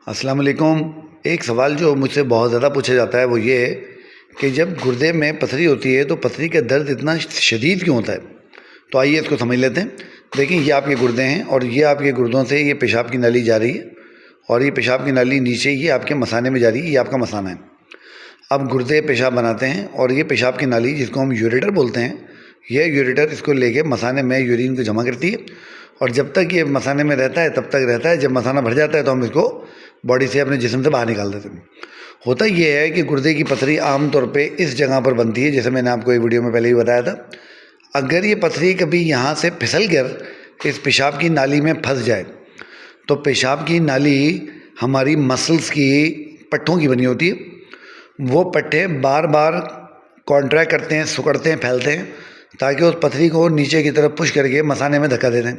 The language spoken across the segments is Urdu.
السلام علیکم۔ ایک سوال جو مجھ سے بہت زیادہ پوچھا جاتا ہے وہ یہ ہے کہ جب گردے میں پتھری ہوتی ہے تو پتھری کا درد اتنا شدید کیوں ہوتا ہے؟ تو آئیے اس کو سمجھ لیتے ہیں۔ دیکھیں، یہ آپ کے گردے ہیں اور یہ آپ کے گردوں سے یہ پیشاب کی نالی جا رہی ہے اور یہ پیشاب کی نالی نیچے یہ آپ کے مثانے میں جا رہی ہے، یہ آپ کا مثانہ ہے۔ اب گردے پیشاب بناتے ہیں اور یہ پیشاب کی نالی جس کو ہم یوریٹر بولتے ہیں، یہ یوریٹر اس کو لے کے مثانے میں یورین کو جمع کرتی ہے اور جب تک یہ مثانے میں رہتا ہے تب تک رہتا ہے۔ جب مثانہ بھر جاتا ہے تو ہم اس کو باڈی سے اپنے جسم سے باہر نکال دیتے ہیں۔ ہوتا یہ ہے کہ گردے کی پتھری عام طور پہ اس جگہ پر بنتی ہے، جیسے میں نے آپ کو ایک ویڈیو میں پہلے ہی بتایا تھا۔ اگر یہ پتھری کبھی یہاں سے پھسل کر اس پیشاب کی نالی میں پھنس جائے تو پیشاب کی نالی ہماری مسلز کی پٹھوں کی بنی ہوتی ہے، وہ پٹھے بار بار کانٹریکٹ کرتے ہیں، سکڑتے ہیں، پھیلتے ہیں تاکہ اس پتھری کو نیچے کی طرف پش کر کے مثانے میں دھکا دے دیں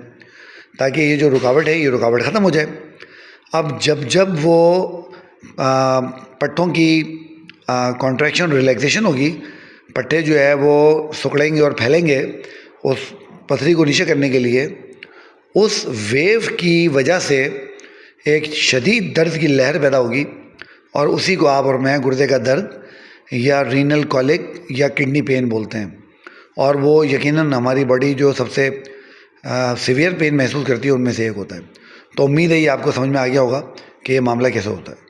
تاکہ یہ جو رکاوٹ ہے یہ رکاوٹ ختم ہو جائے۔ اب جب وہ پٹھوں کی کانٹریکشن ریلیکسیشن ہوگی، پٹھے جو ہے وہ سکڑیں گے اور پھیلیں گے اس پتھری کو نیچے کرنے کے لیے، اس ویو کی وجہ سے ایک شدید درد کی لہر پیدا ہوگی اور اسی کو آپ اور میں گردے کا درد یا رینل کولک یا کڈنی پین بولتے ہیں، اور وہ یقیناً ہماری باڈی جو سب سے سیویئر پین محسوس کرتی ہے ان میں سے ایک ہوتا ہے۔ تو امید ہے یہ آپ کو سمجھ میں آ گیا ہوگا کہ یہ معاملہ کیسے ہوتا ہے۔